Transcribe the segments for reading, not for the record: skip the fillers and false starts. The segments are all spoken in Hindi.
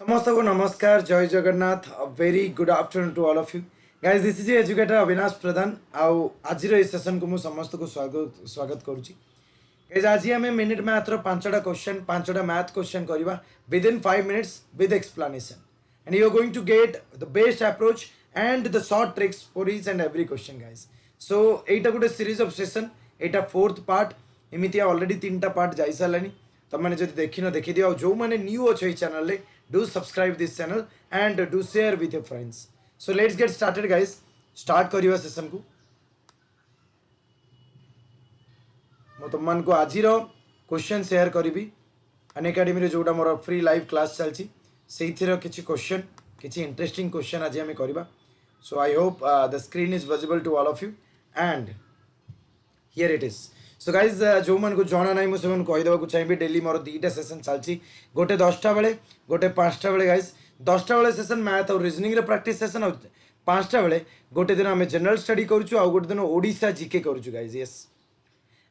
समस्त को नमस्कार जय Jagannath very good afternoon to all of you guys this is educator Avinash Pradhan आउ आज सेशन को मु समस्त को स्वागत स्वागत करुच्ची गाइस आज आम मिनिट मैथ रो पांचटा क्वेश्चन पांचटा मैथ क्वेश्चन करवा within 5 minutes with explanation and you are going to get the best approach and the short tricks for each and every question guys so एटा गोटे सीरीज ऑफ सेशन एटा फोर्थ पार्ट एमती ऑलरेडी 3टा पार्ट जाई सारानी तुमने जब देखी न देखी दियो जो मैंने न्यू अच्छे ये चैनल रे do subscribe this channel and do share with your friends. So let's get started guys. Start करिवा सेशन को मो तुम को आज क्वेश्चन शेयर करी अनएकाडेमी जोटा मोर फ्री लाइव क्लास चलती से किसी क्वेश्चन किसी इंटरेस्टिंग क्वेश्चन आज आम करवा so I hope the screen is visible to all of you and here it is so guys जो मन को जना ना मुझे कहीदेक चाहिए डेली मोर 2टा सेशन चलती गोटे 10टा बेले गोटे 5टा बेले गाइज 10टा बेले सेशन मैथ और रिजनिंग प्रैक्टिस सेशन 5टा बेले गोटे दिन आम जनरल स्टडी करूँ आउ गोटे दिन ओडिशा जीके करूँ guys yes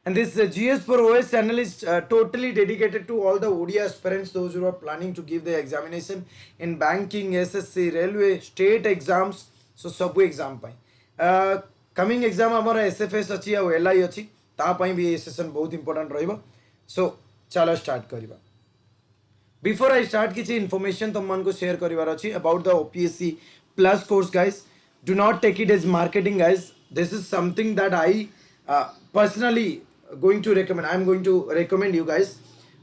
and this GS for OS channel is totally dedicated to all the ODI aspirants those who are planning to give the examination in banking SSC railway state exams so सब एग्जाम कमिंग एग्जाम आम SFS अच्छी आ LI अच्छी तापाई भी ये सेशन बहुत इंपोर्टेंट रहिबो सो चलो स्टार्ट करिबा बिफोर आई स्टार्ट किसी इन्फॉर्मेशन तुम मन को शेयर करिवार अछि about the OPSC plus course guys do not take it as marketing guys this is something that I personally going to recommend I am going to recommend you guys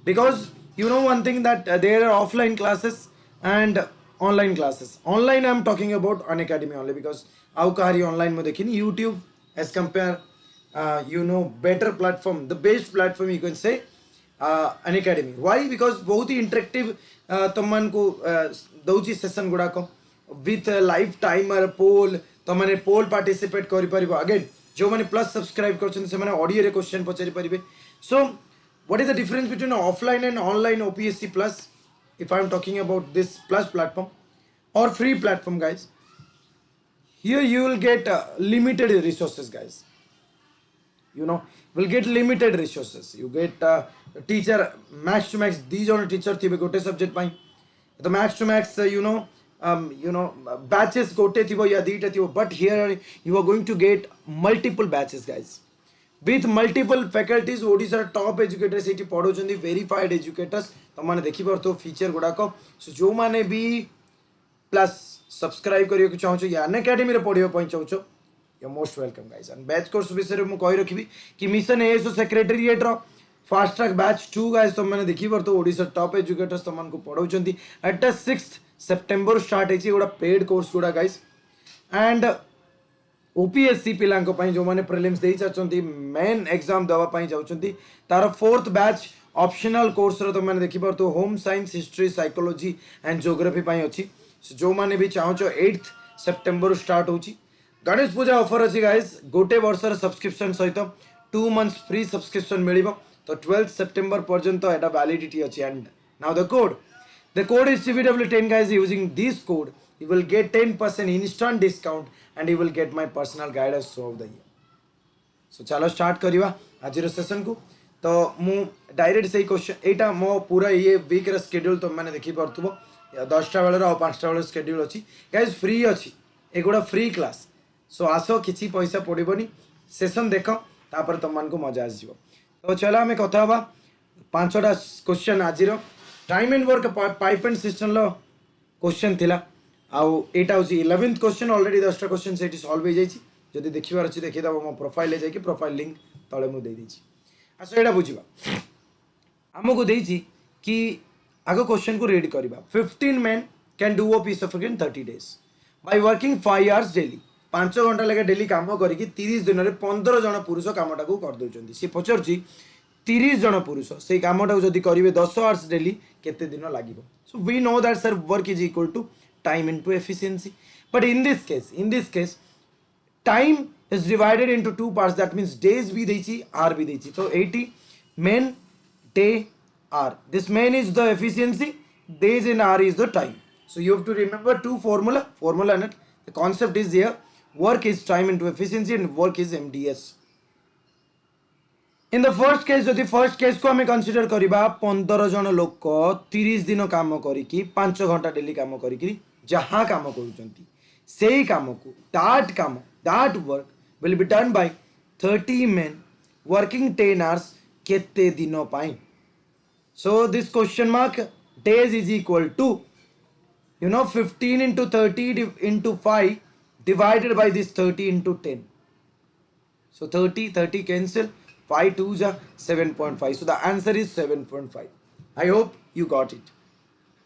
because you know one thing that there are offline classes and online classes online I am talking about Unacademy only because आउ कहारी online में देखिनी YouTube as compare you know better platform the best platform you can say Unacademy why because बहुत ही इंटरेक्टिव तुम को दौची सेशन गुड़ाक विथ लाइव टाइमर पोल तुमने पोल पार्टिसिपेट करि परिबो अगेन जो मैंने प्लस सब्सक्राइब कर ऑडियो रे क्वेश्चन पचारि पारे so what is the difference between offline and online OPSC plus if I am talking about this plus platform और free platform guys here you will get limited resources guys you know will get limited resources you get teacher max to max दी जन टीचर थी गोटे सब्जेक्ट पाई तो max to max you know batches गोटे थी या 2टा थी but here you are going to get multiple batches guys with multiple faculties Odisha top educators एटी पढ़ौछंदी वेरीफाइड एजुकेटर्स तो माने देखि परतो फीचर गुडाको सो जो माने भी प्लस सब्सक्राइब करियो चाहो या अनएकाडेमी रे पढ़ियो पई चाहो you're most welcome guys and batch course विषय में कही रखी कि मिशन ASO सेक्रेटेरिएट रो फास्ट ट्रैक बैच 2 गाइस तुम मैंने देखि पर तो ओडिशा टॉप एजुकेटर्स तुम को पढ़ौछंती एट 6 सेप्टेम्बर स्टार्ट हेची गोडा पेड कोर्स गुडा गाइस एंड OPSC पिलां को पई जो माने प्रीलिम्स देई चाचंती मेन एग्जाम दवा पई जाउचंती तार 4th बैच ऑप्शनल कोर्स रो तुम मैंने देखि पर तो home science history psychology and geography पई अछि जो माने भी चाहो 8 सेप्टेम्बर स्टार्ट होची गणेश पूजा ऑफर अच्छी गाइस गोटे वर्षर सब्सक्रिप्शन सहित 2 months फ्री सब्सक्रिप्शन मिलिबो तो 12 सेप्टेम्बर पर्यंत एटा वैलिडिटी अछि and now the code is CBW10 guys using this code you will get 10% instant discount and you will get my personal guidance throughout the year so चलो स्टार्ट करिवा आज रो सेशन को तो मु डायरेक्ट सही क्वेश्चन एटा मो पूरा ये वीक रो शेड्यूल तो मैंने देखि परथबो 10टा बेले और 5टा बेले शेड्यूल अछि गाइस फ्री अछि एगुडा फ्री क्लास सो आसो किसी पैसा पड़ोनी सेशन देख तापर तुम मन को मजा आसो तो चलो आम कथा 5टा क्वेश्चन आज time and work pipe and system question थिला आउ एटा होची 11th क्वेश्चन ऑलरेडी 10टा क्वेश्चन सेठी सॉल्व हो जाइछि जदि देखिबार अछि देखिदब मो प्रोफाइल ले जाई प्रोफाइल लिंक तळे मु दे दिछि आसो एटा बुझिबा हमको देइछि कि आगो क्वेश्चन को रीड करिबा 15 men can do a piece of work in 30 days by working 5 hours daily 5 घंटा लगे डेली काम करके 30 दिन में 15 जन पुरुष कामटा को कर दौरान सी पचार 30 जन पुरुष से कामटा को जब करेंगे 10 आवर्स डेली केते दिन लगे so we know that sir work is equal to time into efficiency but in this case time is divided into 2 parts that means days भी देछि आर भी देछि तो 80 men day are this men is the efficiency days in are is the time so you have to remember 2 formula and the concept is here work is time into efficiency and work is MDS in the first case जदि फर्स्ट केस को आम कनसीडर करवा 15 जन लोक 30 दिन काम करी 5 घंटा डेली काम करी जहाँ काम कर काम को that work will be done by 30 men working 10 hours केते दिन पाई. So this question mark days is equal to 15 into 30 into 5 divided by this 30 into 10. So 30 cancel, 5 2s are 7.5. So the answer is 7.5. I hope you got it.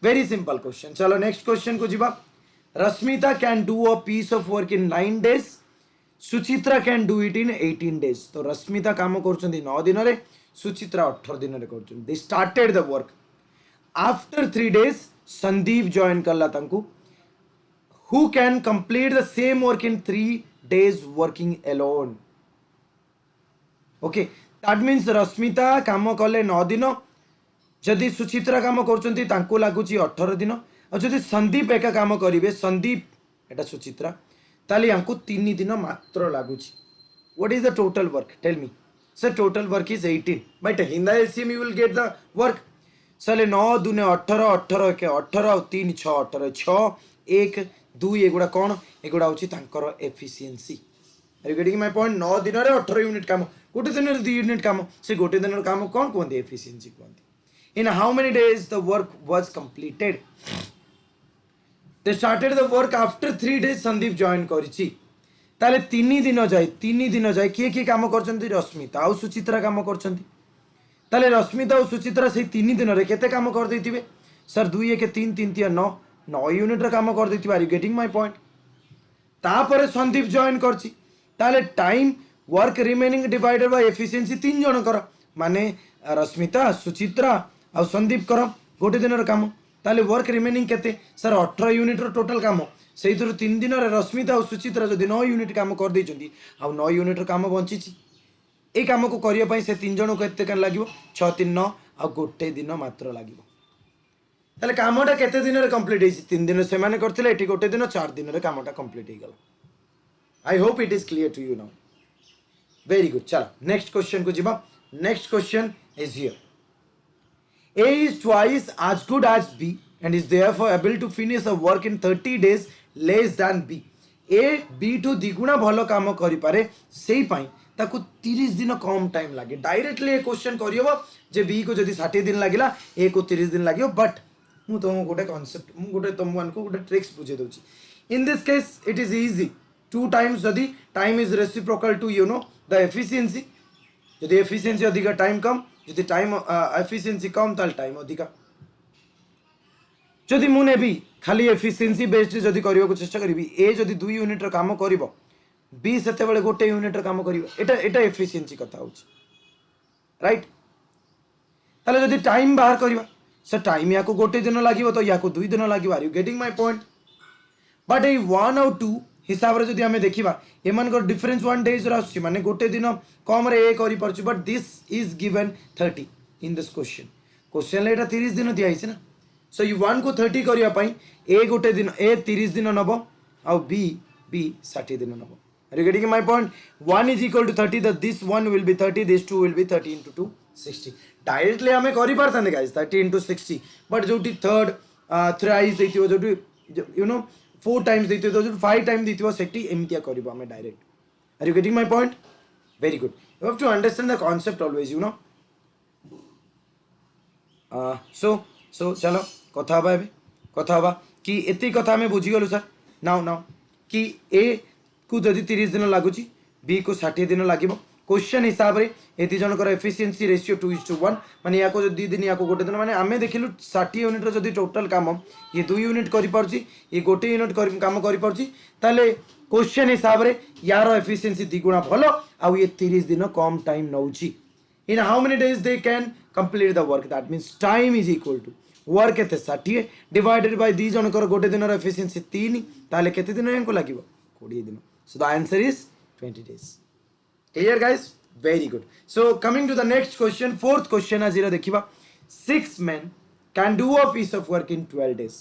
Very simple question. Chalo next question ko jiba. Rasmita can do a piece of work in 9 days. Suchitra can do it in 18 days. So Rasmita kamo korchundi 9 dinare, Suchitra 18 dinare korchundi. They started the work. After 3 days, Sandeep joined kalla tanku. Who can complete the same work in 3 days working alone? Okay, that means Rasmita काम कले 9 दिन, जदि सुचित्रा काम करछंती तांको लागुची 18 दिन, और जदि संदीप एका काम करिवे संदीप एटा सुचित्रा ताली हमको 3 दिन मात्र लागुची. What is the total work? Tell me. Sir, total work is 18. But in the LCM you will get the work. Sale 9 दूने 18 18 के 18 और 3 6 18 6 1 2 एगुडा कोन एगुडा होची तांकर efficiency. Are you getting my point? 9 दिन रे 18 यूनिट काम, गोटे दिन रे 2 यूनिट काम, से गोटे दिन रे काम कोन कोन एफिशिएंसी कोन. In how many days the work was completed? They started the work after 3 days. Sandeep joined करिछि ताले 3 दिन जाय किए काम करछंती रश्मिता आ सुचित्रा काम करछंती. ताले रश्मिता और सुचित्रा से 3 दिन रे केते काम कर देथिबे? सर 2 1 3 3 3 9 यूनिट रे काम कर देथिबे. Are you getting my point? तापरे संदीप जॉइन करछि ताले time work remaining divided by efficiency 3 जण कर माने रश्मिता सुचित्रा आ संदीप कर गोटे दिन रे काम. ताले वर्क रिमेनिंग केते? सर 18 यूनिट रो टोटल काम से 3 दिन रे रश्मिता और सुचित्रा जदि 9 यूनिट काम कर दैछंती आ 9 यूनिट रो काम बंचिछि. ए काम को करिया पई से 3 जण को एते कान लागिवो 6 3 9 आ गोटे दिन मात्र लागिवो. ताले कामटा केते दिन रे कंप्लीट हेछि? 3 दिन से माने करथिले एठी गोटे दिन 4 दिन रे कामटा कंप्लीट हे गेला. I hope it is clear to you now. Very good. Chalo next question को जिबा. Next question is here. A is twice as good as B and is therefore able to finish the work in 30 days less than B. A B to द्विगुणा भलो काम करि पारे सेही पई ताकू 30 दिन कम टाइम लागे. डायरेक्टली ए क्वेश्चन करियो जे B को जदि 60 दिन लागिला A को 30 दिन लागियो. बट मु तुम गोटे कांसेप्ट मु गोटे तुम मान को गोटे ट्रिक्स बुझे दोची. In this case it is easy. 2 times जदि time is reciprocal to the efficiency. जदि एफिशिएंसी अधिक टाइम कम, जदि टाइम एफिशिएंसी कम ताल टाइम अधिक. जदि मु नेबी खाली एफिशिएंसी बेस्ड जदि करियो को चेष्टा करिवि ए जदि 2 यूनिट रो काम करिवो बी सेते बेले गोटे यूनिट रो काम करिवो एटा एफिशिएंसी कथा होची राइट. ताले जदि टाइम बाहर करिवा सर टाइम या को गोटे दिन लागिवो तो या को 2 दिन लागिवो. Are you getting my point? But a 1 और 2 हिसाब रे जदि हमें देखिबा एमान को डिफरेंस 1 डेज रो आछि माने गोटे दिन कम रे ए करि परछु. But this is given 30 in this question एटा 30 दिन दिया हिस ना. सो यू 1 को 30 करिया पई ए गोटे दिन ए 30 दिन नबो आ बी 60 दिन नबो. Are you getting my point? 1 is equal to 30 that this 1 will be 30 this 2 will be 30 into 2 60. Directly हमें करि परथाने गाइस 30 into 60. बट जोटी थर्ड थ्राइस देथियो जोटी यू नो 4 times देथियो तो 5 टाइम देथियो सेठी एमतिया करबो हमें direct. Are you getting my point? Very good. You have to understand the concept always you know. So चलो कथा हबा कि एति कथा हमें बुझी गलु सर. नाउ कि ए को जदि 30 दिन लागुची बी को 60 दिन लागिवो. क्वेश्चन हिसाब रे एति जनकर एफिशिएंसी रेशियो 2:1 माने या को 2 दिन या को गोटे दिन माने आमे देखिलु 60 यूनिट रो जदि टोटल काम ये 2 यूनिट करि परची ये गोटे यूनिट काम करि परची ताले क्वेश्चन हिसाब रे यार एफिशिएंसी द्विगुणा भलो आ ये 30 दिन कम टाइम नउची. In how many days they can complete the work. That means time is equal to work केते 60 डिवाइडेड बाय 2 जनकर गोटे दिन रो एफिशिएंसी 3 ताले केते दिन यांको लागिवो 20 दिन. सो the answer is 20 days. Clear guys? Very good. So coming to the next question, fourth question as देखिबा 6 men can do a piece of work in 12 days.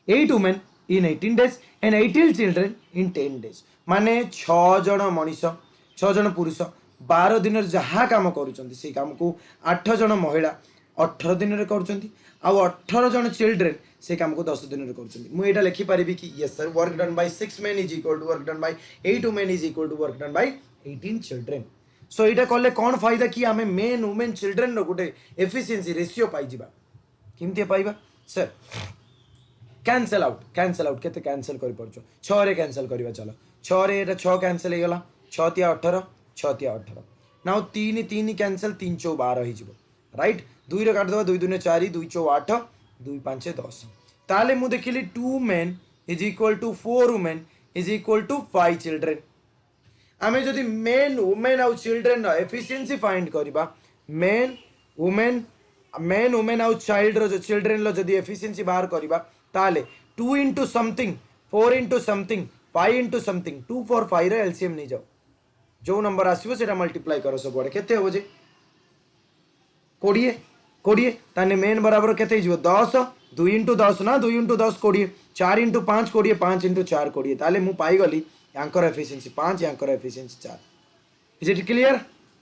8 women in 18 days and 18 children in 10 days. माने 6 जण मनीष 6 जण पुरुष 12 दिन जहाँ काम करुँच से काम को 8 जन महिला 18 दिन में कर 18 जन चिल्ड्रेन से काम को 10 दिन में कर लिखिपारि कि yes sir work done by 6 men is equal to work done by 8 women is equal to work done by 18 children. So यहाँ कले कौन फायदा कि आम मेन वुमेन चिल्ड्रेन गोटे एफिशिएंसी रेशियो पाइबा केमती पाइबा सर कैंसल आउट केते कैंसल कर परछो 6 रे कैंसल करबा चलो 6 रे एटा 6 कैंसल हे गला 6 तिया 18 6 तिया 18 नाउ 3 3 कैंसल 3 चौ 12 ही जिवो राइट 2 रे काट दबा 2 2 4 2 चौ 8 2 5 10 ताले मु देखिली 2 men is equal to 4 women is equal to 5 children. आमे जदि मेन वुमेन आउ चिल्ड्रेन रो एफिशिएंसी फाइंड करबा मेन वुमेन आउ चाइल्ड रो जो चिल्ड्रेन लो जदि एफिशिएंसी बाहर करबा ताले 2 into something 4 into something 5 into something 2 4 5 रे एलसीएम नहीं जाओ जो नंबर आसीबो सेटा मल्टीप्लाई करो सब बड़े केते हो जे 20 ताने मेन बराबर केते हिजो 10 2 into 10 ना 2 into 10 20 4 into 5 20 5 into 4 20 ताले मु पाई गली यांकर एफिशिएंसी 5 यांकर एफिशिएंसी 4 इज इट क्लियर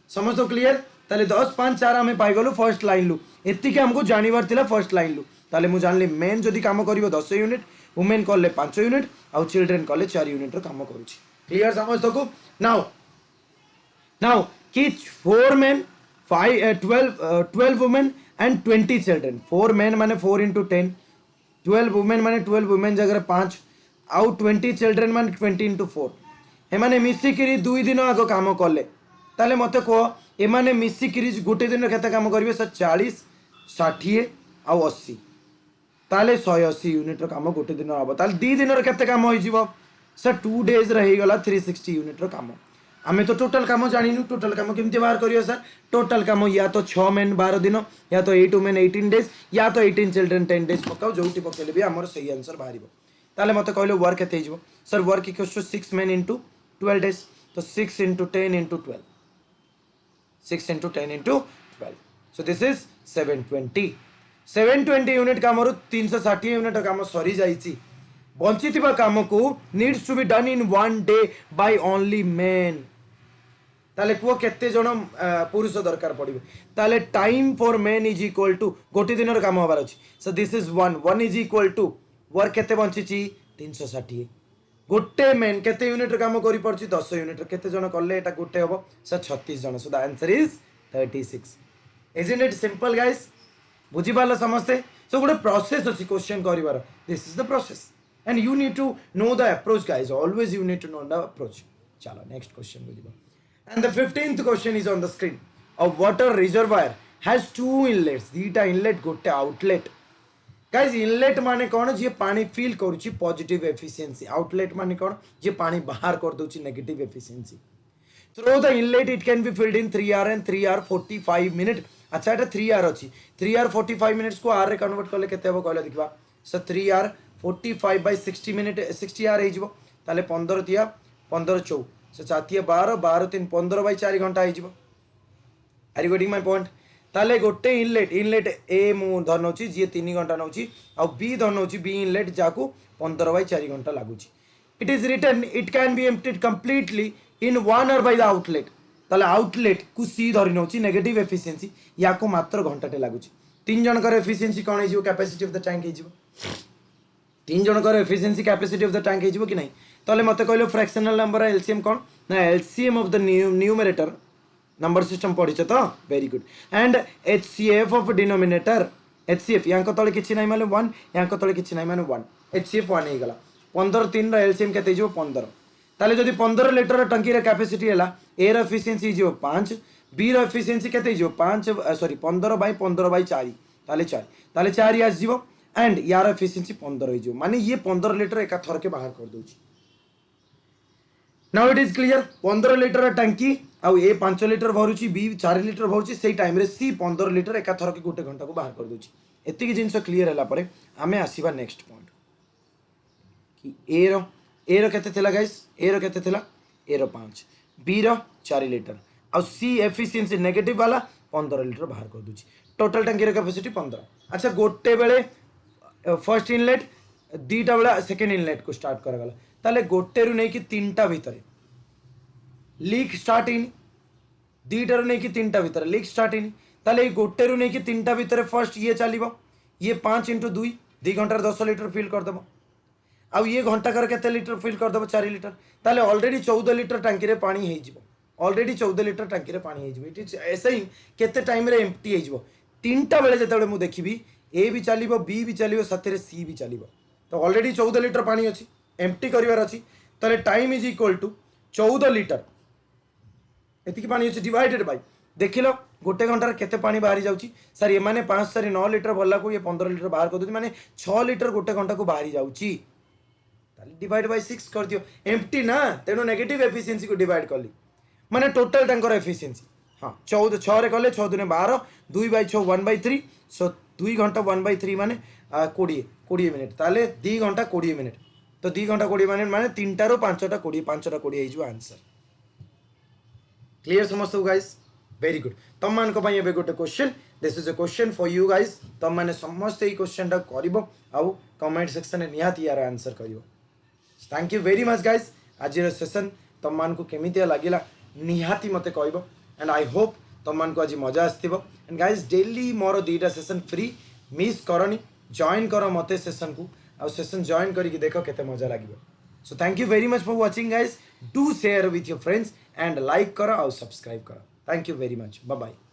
समझ तो क्लियर ताले 10 5 4 हमें पाई गलु फर्स्ट लाइन लु एत्ती के हमको जानिबार थिला फर्स्ट लाइन लु ताले मु जानली मेन जदि काम करिवो 10 यूनिट वुमेन कले 5 यूनिट आउ चिल्ड्रेन कले 4 यूनिट रो काम करूची क्लियर समझ तो को नाउ कि 4 men 12 women and 20 children 4 men माने 4 into 10 12 women माने 12 women जगह 5 आउ 20 children माने 20 into 4 एमाने मिसिकिरी 2 दिन आगो काम कले ताले मते को एमाने मिसिकिरी गोटे दिन केते काम करिवे सर 40 60 आउ 80 ताले 180 यूनिट रो काम गोटे दिन हबो ताले 2 दिन रो केते काम होई जिवो सर 2 days रही गला 360 यूनिट रो काम आमे तो टोटल काम जानिनु टोटल काम केमती बाहर करियो सर टोटल काम या तो 6 men 12 दिन या तो 8 women 18 days या तो 18 children 10 days पकाओ जोटी पकेले भी हमर सही आंसर बाहरिबो ताले मते कहलो वर्क केते हिजबो sir work equals to 6 men into 12 days तो 6 into 10 into 12 6 into 10 into 12 so this is 720 unit काम 360 यूनिट काम सरी जाईची बंचितिबा काम को needs to be done in 1 day by only men ताले को केते जण पुरुष दरकार पड़िबे ताले time for men is equal to गोटे दिन काम होबार अछि so this is 1 is equal to work केते बंचिची 360 गोटे मेन केते यूनिट काम करि पड़छि 10 यूनिट केते जण करले एटा गोटे होबो सर 36 जण so the answer is 36 isn't it simple guys बुझी पालो समझते सो गोटे प्रोसेस अछि क्वेश्चन करिवार this is the process and you need to know the approach guys always you need to know the approach chalo next question bujiba and the 15th question is on the screen a water reservoir has 2 inlets dita inlet gote outlet guys inlet माने कोन जे पानी फिल करूची पॉजिटिव एफिशिएंसी आउटलेट माने कोन जे पानी बाहर कर दोची negative efficiency through the inlet it can be filled in 3 hour and 3 hour 45 minute अच्छा एटा 3 hour अछि 3 hour 45 minutes को r रे कन्वर्ट करले केते हो कहले देखबा सो 3 hour 45 by 60 minute 60 hour हो ताले 15 तिया 15 चौ से 4 12 12 3 15 by 4 घंटा हो are you getting my point ताले गोटे इनलेट ए मु धरनोची जे 3 घंटा नउची आ बी धरनोची बी इनलेट जाकू 15 by 4 घंटा लागुची it is written it can be emptied completely in 1 hour by the outlet ताले आउटलेट को सी धरि नउची नेगेटिव एफिशिएंसी याको मात्र घंटाटे लागुची 3 जनकर एफिशिएंसी कोन हे जिवो कैपेसिटी ऑफ द टैंक हे जिवो 3 जनकर efficiency capacity of the tank हेजिबो कि नहीं तले मते कहलो फ्रैक्शनल नंबर एलसीएम कोन ना LCM of the numerator number system पढिछ तो very good and HCF of denominator HCF यांको तले किछि नै माने 1 यांको तले किछि नै माने 1 एचसीएफ 1 हे गला 15 3 रो एलसीएम केते हिजिबो 15 ताले जदी 15 लीटर टंकी रे कैपेसिटी हला ए रो एफिशिएंसी हिजिबो 5 बी रो एफिशिएंसी केते हिजिबो 5 सॉरी 15 by 4 ताले 4 आस जिवो एंड यार एफिशिएंसी 15 हो माने ये 15 लीटर एका थर के बाहर कर दोची now it is clear 15 litre टंकी आउ ए 5 लीटर भरुची बी 4 लीटर भरुची सेही टाइम रे सी 15 लीटर एका थर के गोटे घंटा को बाहर कर दोची एति की जिंस क्लियर हला परे हमें आसीबा नेक्स्ट पॉइंट कि ए रो केते थिला गाइस ए रो केते थिला ए रो 5 बी रो 4 लीटर आउ सी एफिशिएंसी नेगेटिव वाला 15 लीटर बाहर कर दोची टोटल टंकी रे कैपेसिटी 15 अच्छा गोटे बेले फर्स्ट इनलेट दीटा बेला सेकेंड इनलेट को स्टार्ट कर गोटे रु नहीं कि 3टा भीतर लीक स्टार्ट इन दुईटा नहीं कि 3टा भितर लीक स्टार्ट है ताले गोटे रू नहीं कि 3टा भितर फर्स्ट ये चलो ये 5 × 2 2 घंटार 10 लिटर फिल करदेव आउ ये घंटाकर के लिटर फिल करदेव 4 लिटर ताले ऑलरेडी 14 लिटर टांकी रे पानी हो ऑलरेडी 14 लिटर टांकी रे पानी हो ऐसे ही केते टाइम रे एम्प्टी हो 3टा बेले जिते मुझे देखी ए भी चलो बी भी चलो साथ सी भी चलो तो ऑलरेडी 14 लिटर पानी अच्छी एम्प्टी करार अच्छी ताले time is equal to 14 litre एतिकी पानी अच्छे डिवाइडेड बाय देख लो गोटे घंटार केते पानी बाहरी जाऊँगी सर ये मैंने 5 × 9 लिटर भरला को ये 15 लिटर बाहर कर दूसरी माने 6 लिटर गोटे घंटा को बाहरी जाऊँगी डिवाइड बाय 6 कर दियो एम्प्टी ना तेणु नेगेटिव एफिशिएंसी को डिवाइड कली माने टोटल टैंकर एफिशिएंसी हाँ 14 6 रे कले 6 × 12 2/6 1/3 सो 2 घंटा 1/3 माने 20 मिनिट ताले 2 घंटा 20 मिनिट तो 2 घंटा 20 मिनिट माने 3टा रो 5टा 20 5टा 20 हो आंसर क्लियर समझ गाइस वेरी गुड तुम मान एबे गोटे question this is a question for you guys तुम माने समस्त ये क्वेश्चन टा करिवो आउ कमेंट सेक्शन में निहाती यार आंसर करिवो thank you very much guys आज सेशन तुम मान को केमितिया लागिला निहाती मते कहबो एंड आई होप तुम मान को आज मजा आस्थिबो एंड गाइस डेली मोर 2टा सेशन फ्री मिस करनी जॉइन करो मते सेशन को आ सेशन जॉइन करिक देखो केते मजा लागिबो so thank you very much for watching guys do share with your friends and like करो और सब्सक्राइब करो thank you very much bye bye